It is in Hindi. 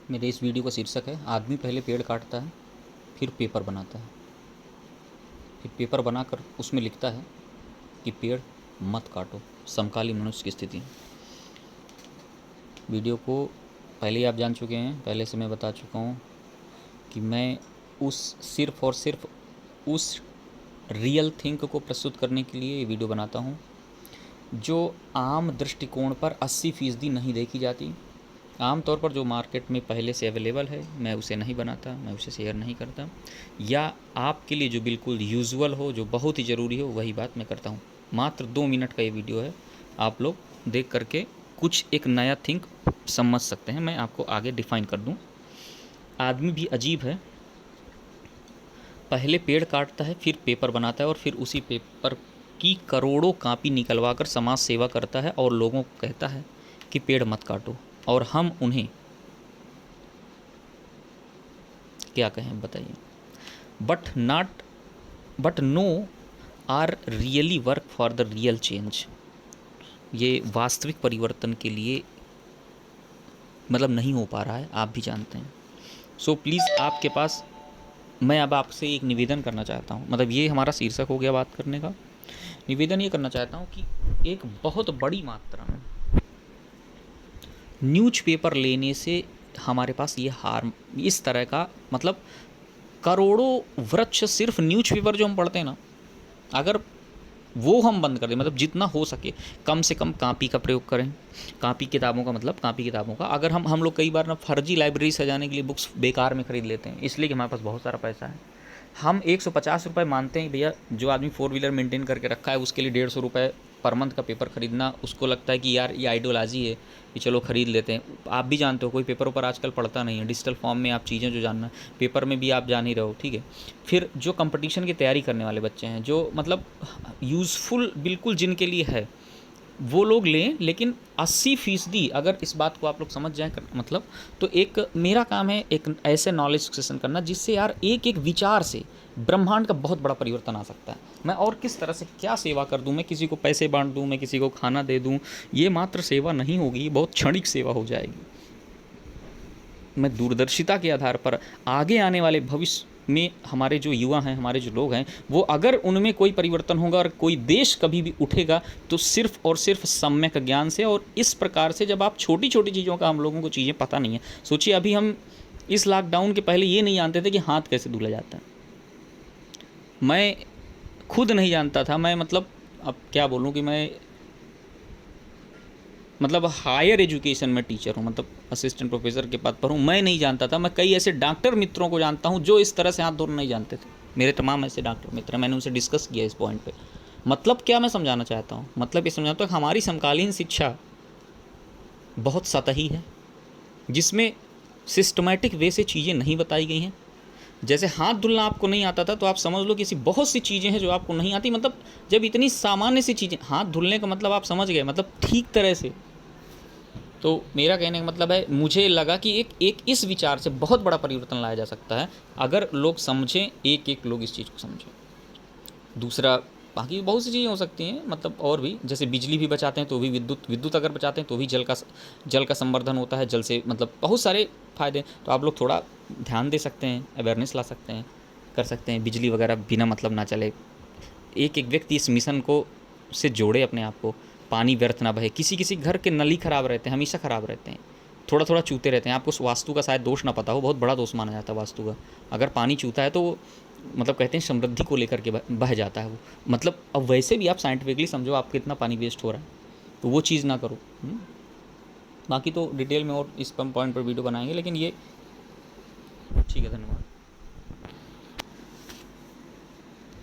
मेरे इस वीडियो का शीर्षक है, आदमी पहले पेड़ काटता है फिर पेपर बनाता है, फिर पेपर बनाकर उसमें लिखता है कि पेड़ मत काटो, समकालीन मनुष्य की स्थिति। वीडियो को पहले ही आप जान चुके हैं, पहले से मैं बता चुका हूँ कि मैं सिर्फ़ और सिर्फ उस रियल थिंक को प्रस्तुत करने के लिए ये वीडियो बनाता हूँ जो आम दृष्टिकोण पर 80% नहीं देखी जाती। आम तौर पर जो मार्केट में पहले से अवेलेबल है मैं उसे नहीं बनाता, मैं उसे शेयर नहीं करता, या आपके लिए जो बिल्कुल यूजुअल हो, जो बहुत ही ज़रूरी हो, वही बात मैं करता हूँ। मात्र 2 मिनट का ये वीडियो है, आप लोग देख करके कुछ एक नया थिंक समझ सकते हैं। मैं आपको आगे डिफ़ाइन कर दूँ। आदमी भी अजीब है, पहले पेड़ काटता है फिर पेपर बनाता है और फिर उसी पेपर की करोड़ों कापी निकलवा कर समाज सेवा करता है और लोगों को कहता है कि पेड़ मत काटो, और हम उन्हें क्या कहें बताइए। But no are really work for the real change. ये वास्तविक परिवर्तन के लिए मतलब नहीं हो पा रहा है, आप भी जानते हैं। सो प्लीज़ आपके पास मैं अब आपसे एक निवेदन करना चाहता हूँ, मतलब ये हमारा शीर्षक हो गया बात करने का। निवेदन ये करना चाहता हूँ कि एक बहुत बड़ी मात्रा में न्यूज़पेपर लेने से हमारे पास ये हार्म, इस तरह का मतलब करोड़ों वृक्ष सिर्फ न्यूज़पेपर जो हम पढ़ते हैं ना, अगर वो हम बंद कर दें, मतलब जितना हो सके कम से कम कापी का प्रयोग करें। कापी किताबों का मतलब कापी किताबों का, अगर हम लोग कई बार ना फर्जी लाइब्रेरी सजाने के लिए बुक्स बेकार में ख़रीद लेते हैं, इसलिए कि हमारे पास बहुत सारा पैसा है। हम 150 रुपये मानते हैं भैया, जो आदमी 4 व्हीलर मेंटेन करके रखा है उसके लिए 150 रुपये पर मंथ का पेपर ख़रीदना, उसको लगता है कि यार ये आइडियोलॉजी है कि चलो ख़रीद लेते हैं। आप भी जानते हो कोई पेपर ऊपर आजकल पढ़ता नहीं है, डिजिटल फॉर्म में आप चीज़ें जो जानना पेपर में भी आप जान ही रहे हो, ठीक है। फिर जो कंपटीशन की तैयारी करने वाले बच्चे हैं, जो मतलब यूज़फुल बिल्कुल जिनके लिए है, वो लोग लें, लेकिन 80% अगर इस बात को आप लोग समझ जाएँ मतलब, तो एक मेरा काम है एक ऐसे नॉलेज सेशन करना जिससे यार एक एक विचार से ब्रह्मांड का बहुत बड़ा परिवर्तन आ सकता है। मैं और किस तरह से क्या सेवा कर दूं, मैं किसी को पैसे बांट दूं, मैं किसी को खाना दे दूं, ये मात्र सेवा नहीं होगी, ये बहुत क्षणिक सेवा हो जाएगी। मैं दूरदर्शिता के आधार पर आगे आने वाले भविष्य में हमारे जो युवा हैं, हमारे जो लोग हैं, वो अगर उनमें कोई परिवर्तन होगा और कोई देश कभी भी उठेगा तो सिर्फ और सिर्फ सम्यक ज्ञान से। और इस प्रकार से जब आप छोटी छोटी चीज़ों का, हम लोगों को चीज़ें पता नहीं है, सोचिए अभी हम इस लॉकडाउन के पहले ये नहीं जानते थे कि हाथ कैसे धुला जाता है। मैं खुद नहीं जानता था, मैं मतलब अब क्या बोलूँ कि मैं मतलब हायर एजुकेशन में टीचर हूँ, मतलब असिस्टेंट प्रोफेसर के पद पर हूँ, मैं नहीं जानता था। मैं कई ऐसे डॉक्टर मित्रों को जानता हूँ जो इस तरह से हाथ धोना नहीं जानते थे। मेरे तमाम ऐसे डॉक्टर मित्र हैं, मैंने उनसे डिस्कस किया इस पॉइंट पे। मतलब क्या मैं समझाना चाहता हूँ, मतलब ये समझाता हूँ कि हमारी समकालीन शिक्षा बहुत सतही है, जिसमें सिस्टमेटिक वे से चीज़ें नहीं बताई गई हैं। जैसे हाथ धुलना आपको नहीं आता था, तो आप समझ लो कि ऐसी बहुत सी चीज़ें हैं जो आपको नहीं आती। मतलब जब इतनी सामान्य सी चीज़ें, हाथ धुलने का मतलब आप समझ गए, मतलब ठीक तरह से। तो मेरा कहने का मतलब है, मुझे लगा कि एक इस विचार से बहुत बड़ा परिवर्तन लाया जा सकता है अगर लोग समझें, एक एक लोग इस चीज़ को समझें। दूसरा, बाकी बहुत सी चीज़ें हो सकती हैं, मतलब और भी, जैसे बिजली भी बचाते हैं तो भी, विद्युत अगर बचाते हैं तो भी जल का संवर्धन होता है, जल से मतलब बहुत सारे फ़ायदे। तो आप लोग थोड़ा ध्यान दे सकते हैं, अवेयरनेस ला सकते हैं, कर सकते हैं। बिजली वगैरह बिना मतलब ना चले, एक एक व्यक्ति इस मिशन को से जोड़े अपने आप को। पानी व्यर्थ ना बहे, किसी किसी घर के नल ही ख़राब रहते हैं, हमेशा ख़राब रहते हैं, थोड़ा थोड़ा चूते रहते हैं। आपको वास्तु का शायद दोष ना पता हो, बहुत बड़ा दोष माना जाता है वास्तु का। अगर पानी चूता है तो वो मतलब कहते हैं समृद्धि को लेकर के बह जाता है वो। मतलब अब वैसे भी आप साइंटिफिकली समझो आप कितना पानी वेस्ट हो रहा है, तो वो चीज़ ना करो। बाकी तो डिटेल में और इस पॉइंट पर वीडियो बनाएंगे, लेकिन ये ठीक है। धन्यवाद।